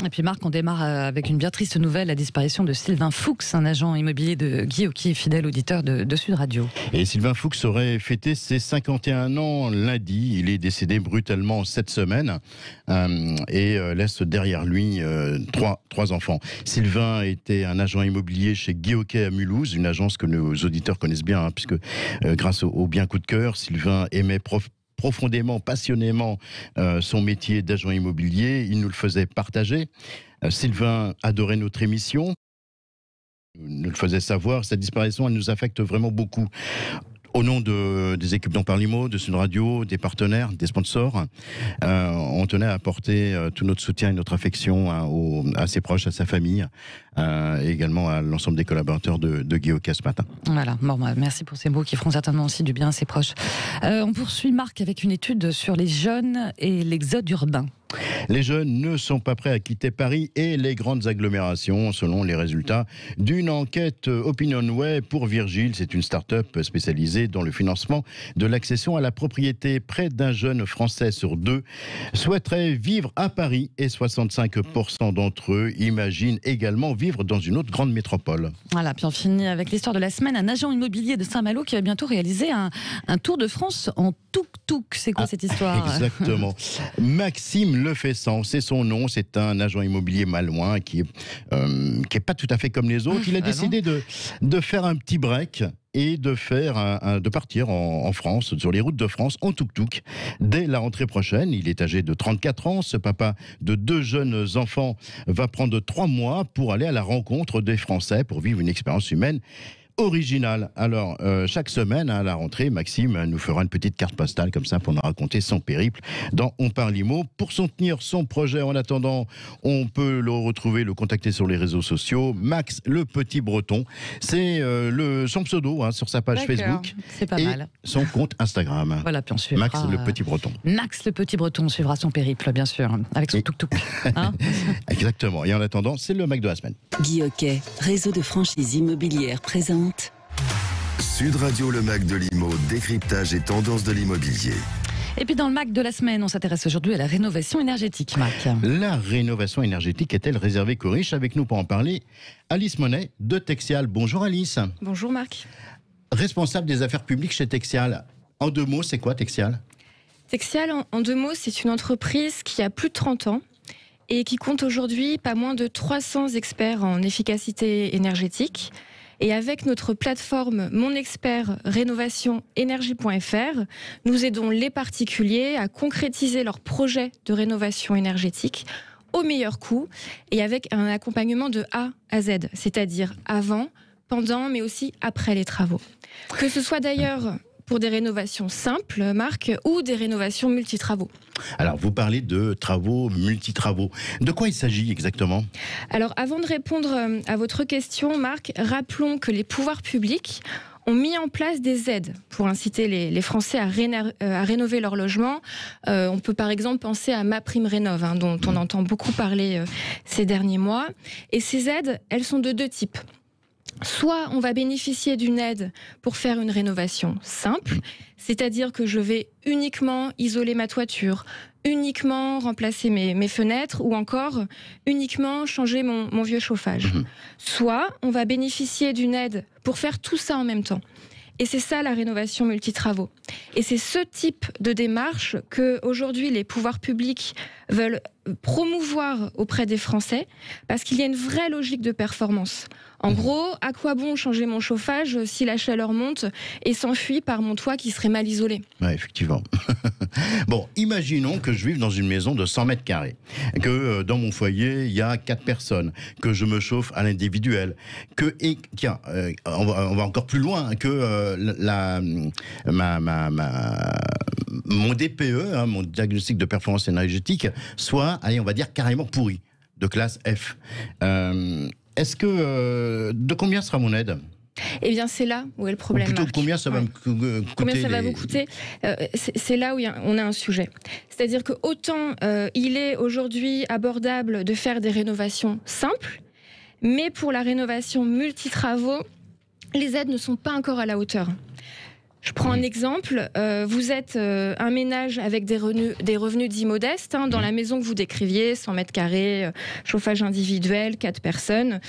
Et puis Marc, on démarre avec une bien triste nouvelle, la disparition de Sylvain Fuchs, un agent immobilier de Guy Hockey, fidèle auditeur de Sud Radio. Et Sylvain Fuchs aurait fêté ses 51 ans lundi. Il est décédé brutalement cette semaine et laisse derrière lui trois enfants. Sylvain était un agent immobilier chez Guy Hockey à Mulhouse, une agence que nos auditeurs connaissent bien, puisque grâce au bien coup de cœur, Sylvain aimait profondément, passionnément son métier d'agent immobilier. Il nous le faisait partager. Sylvain adorait notre émission, nous le faisait savoir. Sa disparition, elle nous affecte vraiment beaucoup. Au nom des équipes d'On Parle Immo, de Sud Radio, des partenaires, des sponsors, on tenait à apporter tout notre soutien et notre affection à ses proches, à sa famille, et également à l'ensemble des collaborateurs de Guy Hockey ce matin. Voilà, bon, merci pour ces mots qui feront certainement aussi du bien à ses proches. On poursuit, Marc, avec une étude sur les jeunes et l'exode urbain. Les jeunes ne sont pas prêts à quitter Paris et les grandes agglomérations, selon les résultats d'une enquête OpinionWay pour Virgile. C'est une start-up spécialisée dans le financement de l'accession à la propriété. Près d'un jeune Français sur deux souhaiterait vivre à Paris et 65% d'entre eux imaginent également vivre dans une autre grande métropole. Voilà, puis on finit avec l'histoire de la semaine. Un agent immobilier de Saint-Malo qui va bientôt réaliser un tour de France en tuk-tuk. C'est quoi cette histoire ? Exactement. Maxime Lefessant, c'est son nom. C'est un agent immobilier malouin qui est pas tout à fait comme les autres. Il a décidé de faire un petit break et de partir en France, sur les routes de France, en tuk-tuk. Dès la rentrée prochaine, il est âgé de 34 ans. Ce papa de 2 jeunes enfants va prendre 3 mois pour aller à la rencontre des Français, pour vivre une expérience humaine original. Alors, chaque semaine, à la rentrée, Maxime nous fera une petite carte postale comme ça pour nous raconter son périple dans On Parle Immo. Pour soutenir son projet, en attendant, on peut le contacter sur les réseaux sociaux. Max le Petit Breton, c'est son pseudo sur sa page Facebook. C'est pas mal. Son compte Instagram. Voilà, puis on suivra Max le Petit Breton. Max le Petit Breton suivra son périple, bien sûr, avec son tuk-tuk. Hein. Exactement. Et en attendant, c'est le Mac de la semaine. Guy Hockey, réseau de franchise immobilière présente Sud Radio, le Mac de l'Immo, décryptage et tendance de l'immobilier. Et puis dans le Mac de la semaine, on s'intéresse aujourd'hui à la rénovation énergétique, Marc. La rénovation énergétique est-elle réservée qu'aux riches ? Avec nous pour en parler, Alice Monet de Texial. Bonjour Alice. Bonjour Marc. Responsable des affaires publiques chez Texial. En 2 mots, c'est quoi Texial ? Texial, en 2 mots, c'est une entreprise qui a plus de 30 ans et qui compte aujourd'hui pas moins de 300 experts en efficacité énergétique. Et avec notre plateforme Mon Expert Rénovation Énergie.fr, nous aidons les particuliers à concrétiser leurs projets de rénovation énergétique au meilleur coût et avec un accompagnement de A à Z, c'est-à-dire avant, pendant, mais aussi après les travaux. Que ce soit d'ailleurs pour des rénovations simples, Marc, ou des rénovations multitravaux. Alors, vous parlez de travaux multitravaux. De quoi il s'agit exactement ? Alors, avant de répondre à votre question, Marc, rappelons que les pouvoirs publics ont mis en place des aides pour inciter les Français à rénover leur logement. On peut par exemple penser à MaPrimeRénov', dont on entend beaucoup parler ces derniers mois. Et ces aides, elles sont de 2 types. Soit on va bénéficier d'une aide pour faire une rénovation simple, c'est-à-dire que je vais uniquement isoler ma toiture, uniquement remplacer mes fenêtres ou encore uniquement changer mon vieux chauffage. Soit on va bénéficier d'une aide pour faire tout ça en même temps. Et c'est ça la rénovation multitravaux. Et c'est ce type de démarche que aujourd'hui les pouvoirs publics veulent promouvoir auprès des Français parce qu'il y a une vraie logique de performance. En gros, à quoi bon changer mon chauffage si la chaleur monte et s'enfuit par mon toit qui serait mal isolé ? Ouais, effectivement. Bon, imaginons que je vive dans une maison de 100 mètres carrés, que dans mon foyer, il y a 4 personnes, que je me chauffe à l'individuel, on va encore plus loin, que mon DPE, mon diagnostic de performance énergétique, soit, allez, on va dire carrément pourri, de classe F. De combien sera mon aide ? Eh bien, c'est là où est le problème. Ou plutôt, Marc. combien ça va me coûter ? Combien ça va vous coûter ? C'est là où on a un sujet. C'est-à-dire que autant il est aujourd'hui abordable de faire des rénovations simples, mais pour la rénovation multitravaux, les aides ne sont pas encore à la hauteur. Je prends un exemple. Vous êtes un ménage avec des revenus dits modestes, dans la maison que vous décriviez, 100 mètres carrés, chauffage individuel, 4 personnes,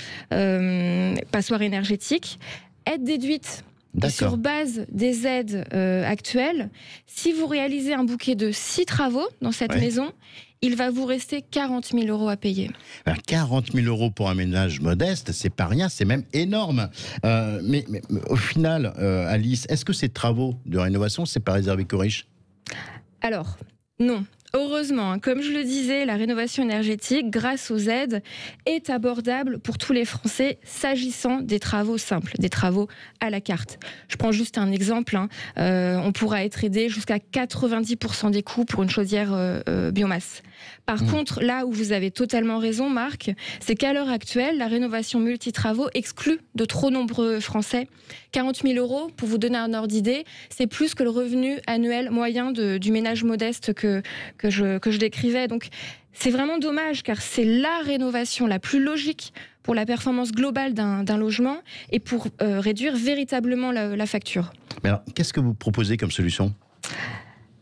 passoire énergétique. Aide déduite. Et sur base des aides actuelles, si vous réalisez un bouquet de 6 travaux dans cette maison, il va vous rester 40 000 € à payer. 40 000 € pour un ménage modeste, c'est pas rien, c'est même énorme. Mais au final, Alice, est-ce que ces travaux de rénovation, c'est pas réservé qu'aux riches ? Alors, non. Heureusement, comme je le disais, la rénovation énergétique, grâce aux aides, est abordable pour tous les Français s'agissant des travaux simples, des travaux à la carte. Je prends juste un exemple. On pourra être aidé jusqu'à 90% des coûts pour une chaudière biomasse. Par contre, là où vous avez totalement raison, Marc, c'est qu'à l'heure actuelle, la rénovation multitravaux exclut de trop nombreux Français. 40 000 €, pour vous donner un ordre d'idée, c'est plus que le revenu annuel moyen du ménage modeste que je décrivais. Donc, c'est vraiment dommage, car c'est la rénovation la plus logique pour la performance globale d'un logement et pour réduire véritablement la facture. Mais alors, qu'est-ce que vous proposez comme solution ?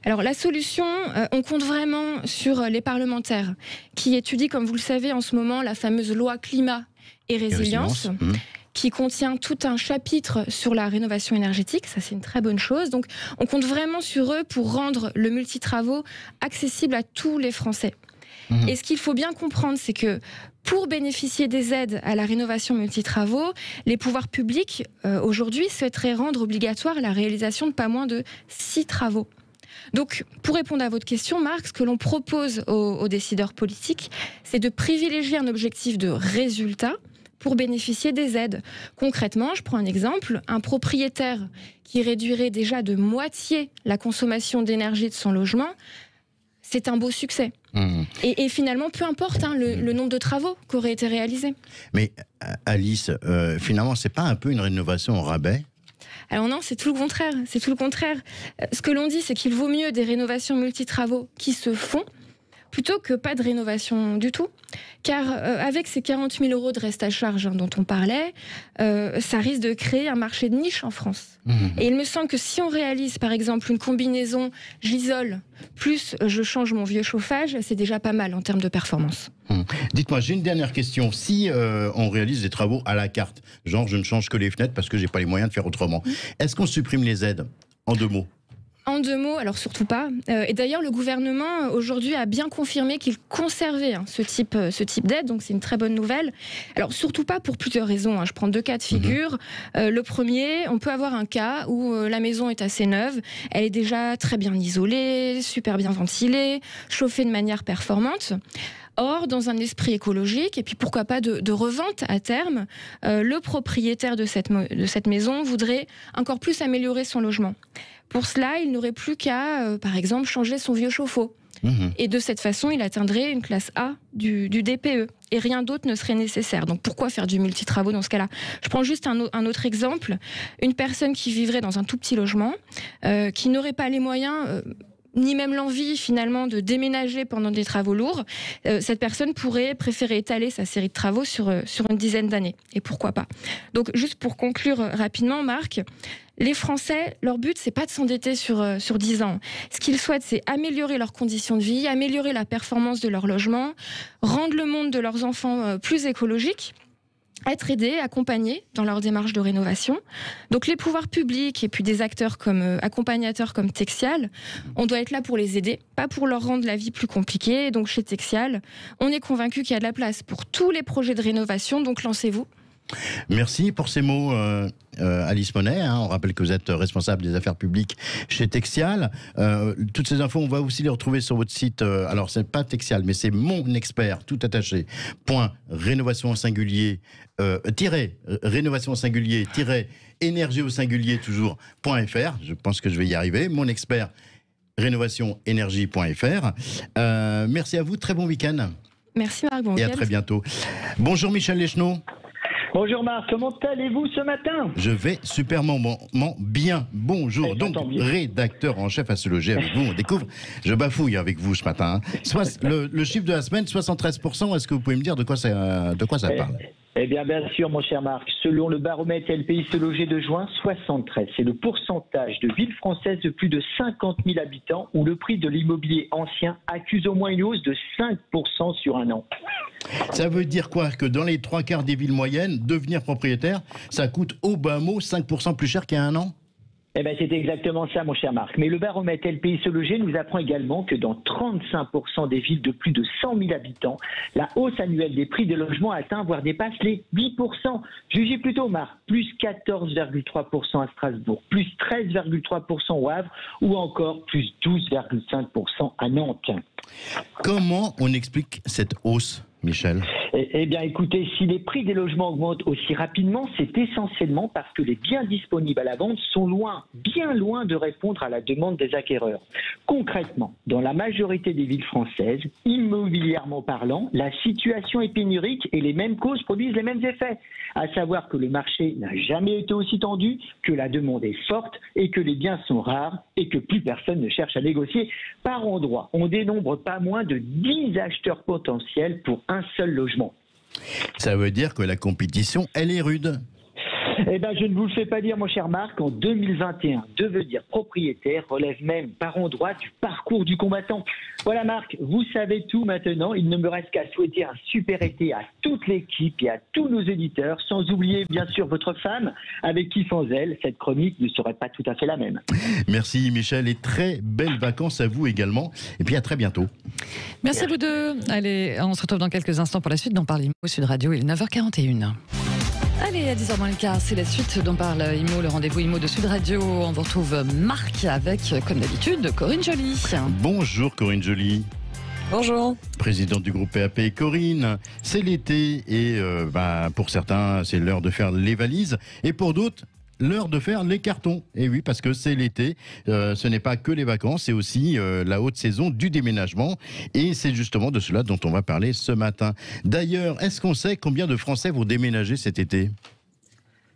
Alors la solution, on compte vraiment sur les parlementaires qui étudient, comme vous le savez en ce moment, la fameuse loi climat et résilience. Qui contient tout un chapitre sur la rénovation énergétique. Ça, c'est une très bonne chose. Donc, on compte vraiment sur eux pour rendre le multitravaux accessible à tous les Français. Et ce qu'il faut bien comprendre, c'est que pour bénéficier des aides à la rénovation multitravaux, les pouvoirs publics, aujourd'hui, souhaiteraient rendre obligatoire la réalisation de pas moins de 6 travaux. Donc, pour répondre à votre question, Marc, ce que l'on propose aux décideurs politiques, c'est de privilégier un objectif de résultat pour bénéficier des aides. Concrètement, je prends un exemple, un propriétaire qui réduirait déjà de moitié la consommation d'énergie de son logement, c'est un beau succès. Et finalement, peu importe le nombre de travaux qui auraient été réalisés. Mais Alice, finalement, c'est pas un peu une rénovation au rabais ? Alors non, c'est tout le contraire. C'est tout le contraire. Ce que l'on dit, c'est qu'il vaut mieux des rénovations multitravaux qui se font plutôt que pas de rénovation du tout. Car avec ces 40 000 € de reste à charge dont on parlait, ça risque de créer un marché de niche en France. Et il me semble que si on réalise par exemple une combinaison j'isole plus je change mon vieux chauffage, c'est déjà pas mal en termes de performance. Dites-moi, j'ai une dernière question. Si on réalise des travaux à la carte, genre je ne change que les fenêtres parce que j'ai pas les moyens de faire autrement, est-ce qu'on supprime les aides ? En 2 mots. En 2 mots, alors surtout pas. Et d'ailleurs, le gouvernement, aujourd'hui, a bien confirmé qu'il conservait ce type d'aide, donc c'est une très bonne nouvelle. Alors, surtout pas pour plusieurs raisons. Je prends 2 cas de figure. Le premier, on peut avoir un cas où la maison est assez neuve, elle est déjà très bien isolée, super bien ventilée, chauffée de manière performante. Or, dans un esprit écologique, et puis pourquoi pas de revente à terme, le propriétaire de cette maison voudrait encore plus améliorer son logement. Pour cela, il n'aurait plus qu'à, par exemple, changer son vieux chauffe-eau. Et de cette façon, il atteindrait une classe A du DPE. Et rien d'autre ne serait nécessaire. Donc pourquoi faire du multitravaux dans ce cas-là ? Je prends juste un autre exemple. Une personne qui vivrait dans un tout petit logement, qui n'aurait pas les moyens... ni même l'envie finalement de déménager pendant des travaux lourds, cette personne pourrait préférer étaler sa série de travaux sur une dizaine d'années. Et pourquoi pas ? Donc juste pour conclure rapidement, Marc, les Français, leur but, c'est pas de s'endetter sur 10 ans. Ce qu'ils souhaitent, c'est améliorer leurs conditions de vie, améliorer la performance de leur logement, rendre le monde de leurs enfants plus écologique, être aidés, accompagnés dans leur démarche de rénovation. Donc les pouvoirs publics et puis des acteurs comme accompagnateurs comme Texial, on doit être là pour les aider, pas pour leur rendre la vie plus compliquée. Donc chez Texial, on est convaincu qu'il y a de la place pour tous les projets de rénovation, donc lancez-vous. Merci pour ces mots, Alice Monet. On rappelle que vous êtes responsable des affaires publiques chez Texial. Toutes ces infos, on va aussi les retrouver sur votre site. Alors, c'est pas Texial, mais c'est mon expert, tout attaché. Rénovation au singulier, rénovation au singulier, énergie au singulier, toujours, .fr. Je pense que je vais y arriver. Mon expert, rénovationénergie.fr. Merci à vous. Très bon week-end. Merci Marc. Bon et à week-end. très bientôt. Bonjour Michel Lecheneau. Bonjour Marc, comment allez-vous ce matin ? Je vais superment bien. Bonjour, donc rédacteur en chef à se loger avec vous. On découvre, je bafouille avec vous ce matin. Le chiffre de la semaine, 73%, est-ce que vous pouvez me dire de quoi ça parle ? Eh bien sûr, mon cher Marc. Selon le baromètre LPI Se Loger de juin, 73, c'est le pourcentage de villes françaises de plus de 50 000 habitants où le prix de l'immobilier ancien accuse au moins une hausse de 5% sur un an. Ça veut dire quoi? Que dans les 3/4 des villes moyennes, devenir propriétaire, ça coûte au bas mot 5% plus cher qu'il y a un an? Eh bien, c'est exactement ça, mon cher Marc. Mais le baromètre LPI Se Loger nous apprend également que dans 35% des villes de plus de 100 000 habitants, la hausse annuelle des prix des logements atteint, voire dépasse les 8%. Jugez plutôt, Marc, plus 14,3% à Strasbourg, plus 13,3% au Havre, ou encore plus 12,5% à Nantes. Comment on explique cette hausse, Michel? Eh bien, écoutez, si les prix des logements augmentent aussi rapidement, c'est essentiellement parce que les biens disponibles à la vente sont loin, bien loin de répondre à la demande des acquéreurs. Concrètement, dans la majorité des villes françaises, immobilièrement parlant, la situation est pénurique et les mêmes causes produisent les mêmes effets. À savoir que le marché n'a jamais été aussi tendu, que la demande est forte et que les biens sont rares et que plus personne ne cherche à négocier. Par endroit, on dénombre pas moins de 10 acheteurs potentiels pour un seul logement. Ça veut dire que la compétition, elle est rude. Eh bien, je ne vous le fais pas dire, mon cher Marc, en 2021, devenir propriétaire relève même par endroit du parcours du combattant. Voilà, Marc, vous savez tout maintenant. Il ne me reste qu'à souhaiter un super été à toute l'équipe et à tous nos éditeurs, sans oublier, bien sûr, votre femme, avec qui, sans elle, cette chronique ne serait pas tout à fait la même. Merci, Michel, et très belles vacances à vous également. Et puis, à très bientôt. Merci à vous deux. Allez, on se retrouve dans quelques instants pour la suite dont parle Imo Sud Radio. Il est 9h41. Allez, à 10h moins le quart, c'est la suite dont parle Imo, le rendez-vous Imo de Sud Radio. On vous retrouve Marc avec, comme d'habitude, Corinne Joly. Bonjour Corinne Joly. Bonjour. Présidente du groupe PAP. Corinne, c'est l'été et pour certains, c'est l'heure de faire les valises et pour d'autres, l'heure de faire les cartons. Et oui, parce que c'est l'été, ce n'est pas que les vacances, c'est aussi la haute saison du déménagement. Et c'est justement de cela dont on va parler ce matin. D'ailleurs, est-ce qu'on sait combien de Français vont déménager cet été ?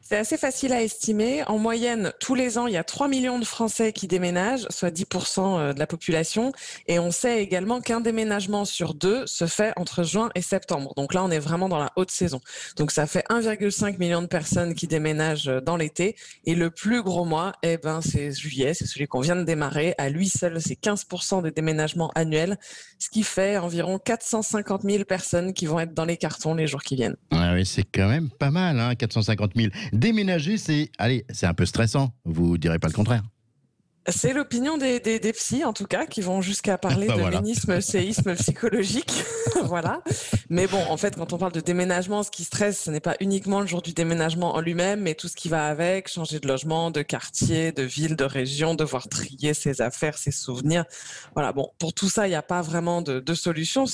C'est assez facile à estimer. En moyenne, tous les ans, il y a 3 millions de Français qui déménagent, soit 10% de la population. Et on sait également qu'un déménagement sur 2 se fait entre juin et septembre. Donc là, on est vraiment dans la haute saison. Donc ça fait 1,5 million de personnes qui déménagent dans l'été. Et le plus gros mois, c'est juillet, c'est celui qu'on vient de démarrer. À lui seul, c'est 15% des déménagements annuels, ce qui fait environ 450 000 personnes qui vont être dans les cartons les jours qui viennent. Ah oui, c'est quand même pas mal, 450 000. Déménager, c'est un peu stressant, vous direz pas le contraire. C'est l'opinion des psys, en tout cas, qui vont jusqu'à parler de ménisme, séisme psychologique. Voilà. Mais bon, en fait, quand on parle de déménagement, ce qui stresse, ce n'est pas uniquement le jour du déménagement en lui-même, mais tout ce qui va avec, changer de logement, de quartier, de ville, de région, devoir trier ses affaires, ses souvenirs. Voilà. Bon, pour tout ça, il n'y a pas vraiment de solution.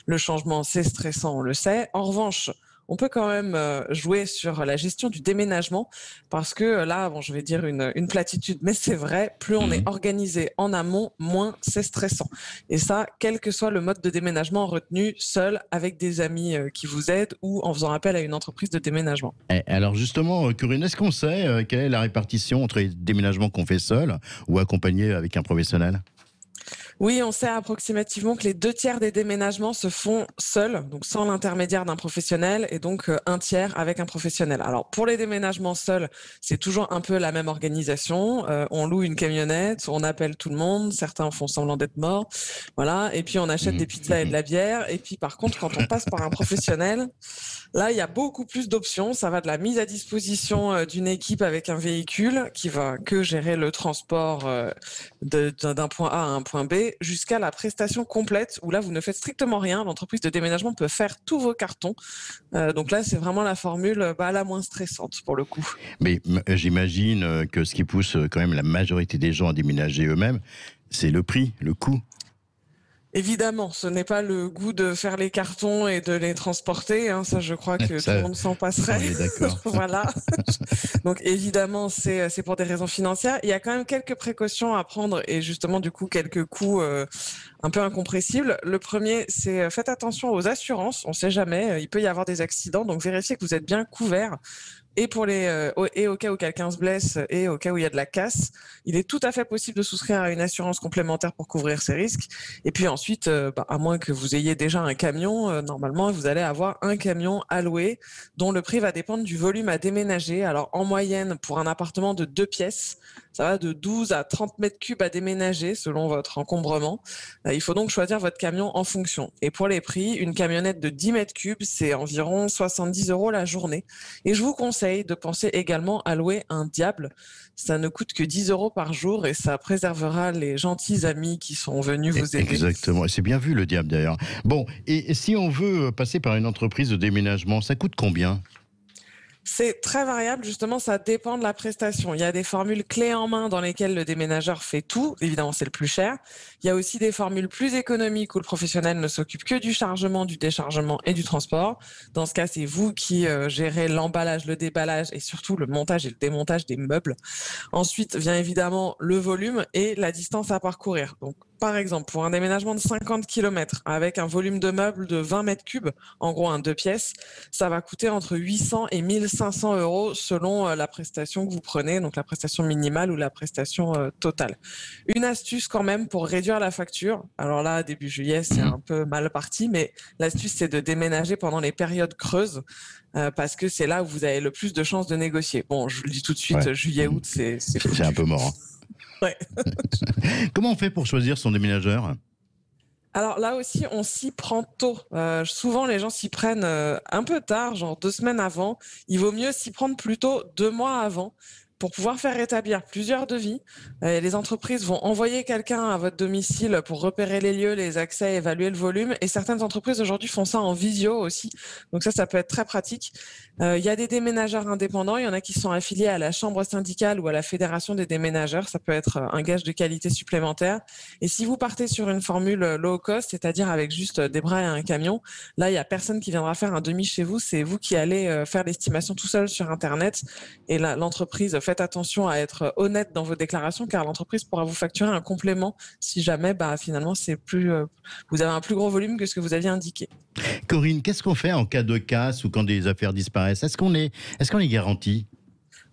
Le changement, c'est stressant, on le sait. En revanche, on peut quand même jouer sur la gestion du déménagement parce que là, je vais dire une platitude, mais c'est vrai, plus on est organisé en amont, moins c'est stressant. Et ça, quel que soit le mode de déménagement retenu, seul, avec des amis qui vous aident ou en faisant appel à une entreprise de déménagement. Alors justement, Corinne, est-ce qu'on sait quelle est la répartition entre les déménagements qu'on fait seul ou accompagné avec un professionnel ? Oui, on sait approximativement que les 2/3 des déménagements se font seuls, donc sans l'intermédiaire d'un professionnel, et donc 1/3 avec un professionnel. Alors pour les déménagements seuls, c'est toujours un peu la même organisation. On loue une camionnette, on appelle tout le monde, certains font semblant d'être morts, voilà, et puis on achète des pizzas et de la bière. Et puis par contre, quand on passe par un professionnel, là il y a beaucoup plus d'options. Ça va de la mise à disposition d'une équipe avec un véhicule qui va que gérer le transport d'un point A à un point B, jusqu'à la prestation complète où là vous ne faites strictement rien, l'entreprise de déménagement peut faire tous vos cartons, donc là c'est vraiment la formule la moins stressante pour le coup. Mais j'imagine que ce qui pousse quand même la majorité des gens à déménager eux-mêmes, c'est le prix, le coût. Évidemment, ce n'est pas le goût de faire les cartons et de les transporter, ça je crois que tout le monde s'en passerait. On est d'accord. Voilà. Donc évidemment, c'est pour des raisons financières. Il y a quand même quelques précautions à prendre et justement du coup quelques coûts un peu incompressibles. Le premier, c'est faites attention aux assurances. On ne sait jamais, il peut y avoir des accidents, donc vérifiez que vous êtes bien couvert. Et pour et au cas où quelqu'un se blesse et au cas où il y a de la casse, il est tout à fait possible de souscrire à une assurance complémentaire pour couvrir ces risques. Et puis ensuite, à moins que vous ayez déjà un camion, normalement, vous allez avoir un camion à louer dont le prix va dépendre du volume à déménager. Alors, en moyenne, pour un appartement de 2 pièces, ça va de 12 à 30 mètres cubes à déménager selon votre encombrement. Il faut donc choisir votre camion en fonction. Et pour les prix, une camionnette de 10 mètres cubes, c'est environ 70 € la journée. Et je vous conseille de penser également à louer un Diable. Ça ne coûte que 10 € par jour et ça préservera les gentils amis qui sont venus vous aider. Exactement, c'est bien vu le Diable d'ailleurs. Bon, et si on veut passer par une entreprise de déménagement, ça coûte combien ? C'est très variable, justement, ça dépend de la prestation. Il y a des formules clés en main dans lesquelles le déménageur fait tout. Évidemment, c'est le plus cher. Il y a aussi des formules plus économiques où le professionnel ne s'occupe que du chargement, du déchargement et du transport. Dans ce cas, c'est vous qui gérez l'emballage, le déballage et surtout le montage et le démontage des meubles. Ensuite vient évidemment le volume et la distance à parcourir. Donc, par exemple, pour un déménagement de 50 km avec un volume de meubles de 20 mètres cubes, en gros un 2 pièces, ça va coûter entre 800 et 1500 € selon la prestation que vous prenez, donc la prestation minimale ou la prestation totale. Une astuce quand même pour réduire la facture, alors là, début juillet, c'est un peu mal parti, mais l'astuce, c'est de déménager pendant les périodes creuses, parce que c'est là où vous avez le plus de chances de négocier. Bon, je vous le dis tout de suite, juillet-août, c'est un peu mort. Hein. Ouais. Comment on fait pour choisir son déménageur ? Alors là aussi, on s'y prend tôt. Souvent, les gens s'y prennent un peu tard, genre 2 semaines avant. Il vaut mieux s'y prendre plutôt 2 mois avant pour pouvoir faire établir plusieurs devis. Les entreprises vont envoyer quelqu'un à votre domicile pour repérer les lieux, les accès, évaluer le volume. Et certaines entreprises aujourd'hui font ça en visio aussi. Donc ça peut être très pratique. Il y a des déménageurs indépendants. Il y en a qui sont affiliés à la chambre syndicale ou à la fédération des déménageurs. Ça peut être un gage de qualité supplémentaire. Et si vous partez sur une formule low cost, c'est-à-dire avec juste des bras et un camion, là, il n'y a personne qui viendra faire un devis chez vous. C'est vous qui allez faire l'estimation tout seul sur Internet. Et l'entreprise, faites attention à être honnête dans vos déclarations car l'entreprise pourra vous facturer un complément si jamais finalement c'est plus vous avez un plus gros volume que ce que vous aviez indiqué. Corinne, qu'est-ce qu'on fait en cas de casse ou quand des affaires disparaissent ? Est-ce qu'on est garanti ?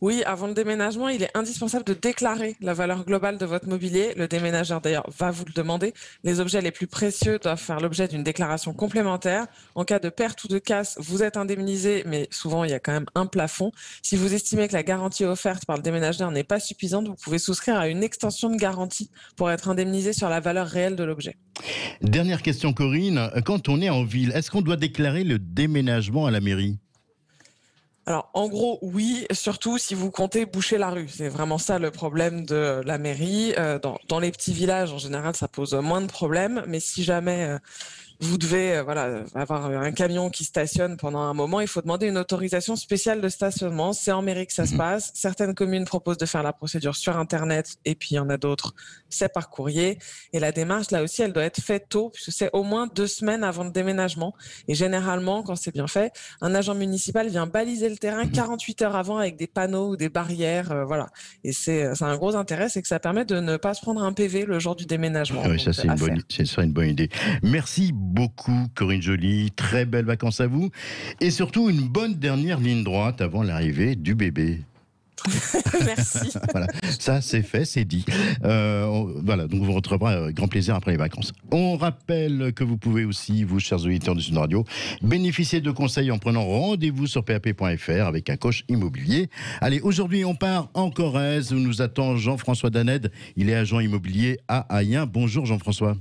Oui, avant le déménagement, il est indispensable de déclarer la valeur globale de votre mobilier. Le déménageur, d'ailleurs, va vous le demander. Les objets les plus précieux doivent faire l'objet d'une déclaration complémentaire. En cas de perte ou de casse, vous êtes indemnisé, mais souvent, il y a quand même un plafond. Si vous estimez que la garantie offerte par le déménageur n'est pas suffisante, vous pouvez souscrire à une extension de garantie pour être indemnisé sur la valeur réelle de l'objet. Dernière question, Corinne. Quand on est en ville, est-ce qu'on doit déclarer le déménagement à la mairie ? Alors, en gros, oui, surtout si vous comptez boucher la rue. C'est vraiment ça le problème de la mairie. Dans les petits villages, en général, ça pose moins de problèmes. Mais si jamais vous devez avoir un camion qui stationne pendant un moment, il faut demander une autorisation spéciale de stationnement. C'est en mairie que ça se passe. Certaines communes proposent de faire la procédure sur Internet et puis il y en a d'autres, c'est par courrier. Et la démarche, là aussi, elle doit être faite tôt puisque c'est au moins 2 semaines avant le déménagement. Et généralement, quand c'est bien fait, un agent municipal vient baliser le terrain 48 heures avant avec des panneaux ou des barrières. Et c'est un gros intérêt, c'est que ça permet de ne pas se prendre un PV le jour du déménagement. Oui, ça, ce serait une bonne idée. Merci beaucoup, Corinne Joly. Très belles vacances à vous. Et surtout, une bonne dernière ligne droite avant l'arrivée du bébé. Merci. Voilà, ça c'est fait, c'est dit. Voilà, donc vous retrouverez avec grand plaisir après les vacances. On rappelle que vous pouvez aussi, vous chers auditeurs de Sud Radio, bénéficier de conseils en prenant rendez-vous sur pap.fr avec un coach immobilier. Allez, aujourd'hui on part en Corrèze où nous attend Jean-François Daned. Il est agent immobilier à Ayen. Bonjour Jean-François.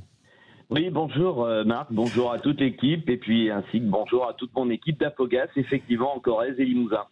Oui, bonjour Marc, bonjour à toute l'équipe et puis ainsi que bonjour à toute mon équipe d'Afogas, effectivement en Corrèze et Limousin.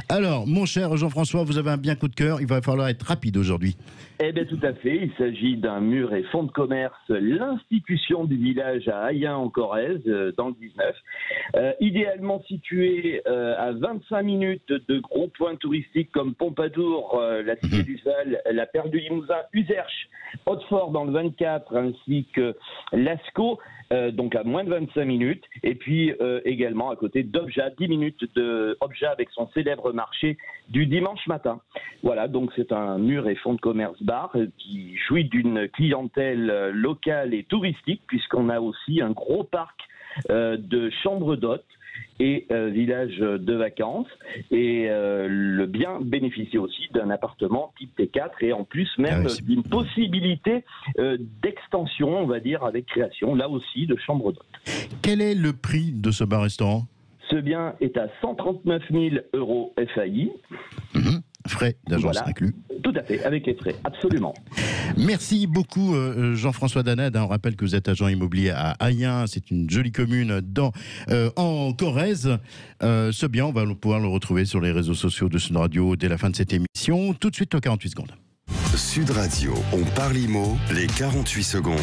Alors, mon cher Jean-François, vous avez un bien coup de cœur, il va falloir être rapide aujourd'hui. Eh bien, tout à fait. Il s'agit d'un mur et fonds de commerce, l'institution du village à Ayen en Corrèze, dans le 19. Idéalement situé à 25 minutes de gros points touristiques comme Pompadour, la Cité du Val, la Perle du Limousin, Uzerche, Hautefort dans le 24, ainsi que Lascaux. Donc à moins de 25 minutes. Et puis également à côté d'Obja, 10 minutes de Obja avec son célèbre célèbre marché du dimanche matin. Voilà, donc c'est un mur et fonds de commerce bar qui jouit d'une clientèle locale et touristique, puisqu'on a aussi un gros parc de chambres d'hôtes et village de vacances, et le bien bénéficie aussi d'un appartement type T4 et en plus même d'une possibilité d'extension, on va dire, avec création là aussi de chambres d'hôtes. Quel est le prix de ce bar-restaurant ? Ce bien est à 139 000 € FAI. Frais d'agence inclus. Tout à fait, avec les frais, absolument. Merci beaucoup Jean-François Danade. On rappelle que vous êtes agent immobilier à Ayen, c'est une jolie commune en Corrèze. Ce bien, on va pouvoir le retrouver sur les réseaux sociaux de Sud Radio dès la fin de cette émission. Tout de suite aux 48 secondes. Sud Radio, on parle IMO, les 48 secondes.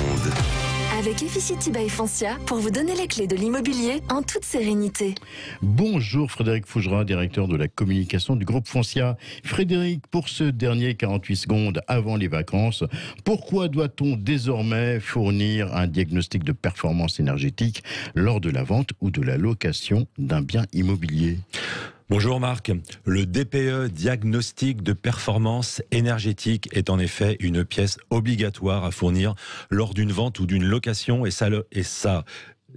Avec Efficity by Foncia pour vous donner les clés de l'immobilier en toute sérénité. Bonjour Frédéric Fougera, directeur de la communication du groupe Foncia. Frédéric, pour ce dernier 48 secondes avant les vacances, pourquoi doit-on désormais fournir un diagnostic de performance énergétique lors de la vente ou de la location d'un bien immobilier ? Bonjour Marc. Le DPE, diagnostic de performance énergétique, est en effet une pièce obligatoire à fournir lors d'une vente ou d'une location, et sa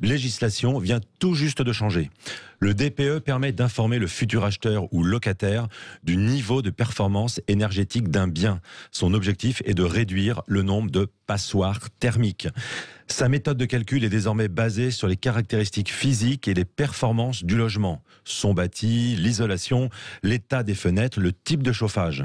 législation vient tout juste de changer. Le DPE permet d'informer le futur acheteur ou locataire du niveau de performance énergétique d'un bien. Son objectif est de réduire le nombre de passoires thermiques. Sa méthode de calcul est désormais basée sur les caractéristiques physiques et les performances du logement. Son bâti, l'isolation, l'état des fenêtres, le type de chauffage.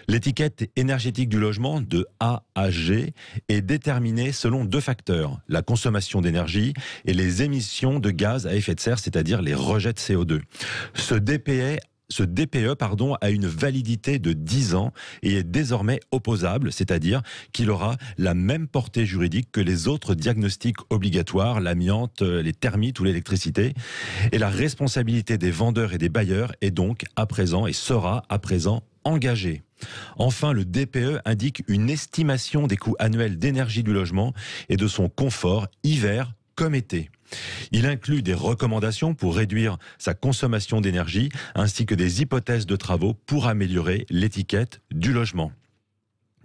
L'étiquette énergétique du logement, de A à G, est déterminée selon 2 facteurs, la consommation d'énergie et les émissions de gaz à effet de serre, c'est-à-dire les rejets de CO2. Ce DPE a une validité de 10 ans et est désormais opposable, c'est-à-dire qu'il aura la même portée juridique que les autres diagnostics obligatoires, l'amiante, les termites ou l'électricité. Et la responsabilité des vendeurs et des bailleurs est donc à présent et sera à présent engagée. Enfin, le DPE indique une estimation des coûts annuels d'énergie du logement et de son confort, hiver comme été. Il inclut des recommandations pour réduire sa consommation d'énergie, ainsi que des hypothèses de travaux pour améliorer l'étiquette du logement.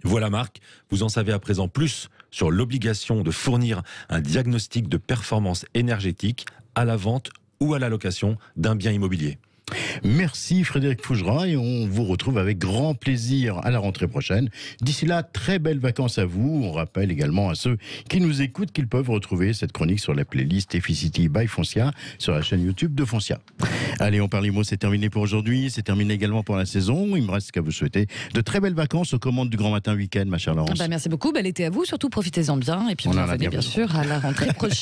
Voilà Marc, vous en savez à présent plus sur l'obligation de fournir un diagnostic de performance énergétique à la vente ou à la location d'un bien immobilier. Merci Frédéric Fougera, et on vous retrouve avec grand plaisir à la rentrée prochaine. D'ici là, très belles vacances à vous. On rappelle également à ceux qui nous écoutent qu'ils peuvent retrouver cette chronique sur la playlist Efficity by Foncia sur la chaîne YouTube de Foncia. Allez, on parle IMO, c'est terminé pour aujourd'hui. C'est terminé également pour la saison. Il me reste qu'à vous souhaiter de très belles vacances aux commandes du Grand Matin Week-end, ma chère Laurence. Merci beaucoup. Bel été à vous. Surtout, profitez-en bien. Et puis, vous revenez bien sûr à la rentrée prochaine.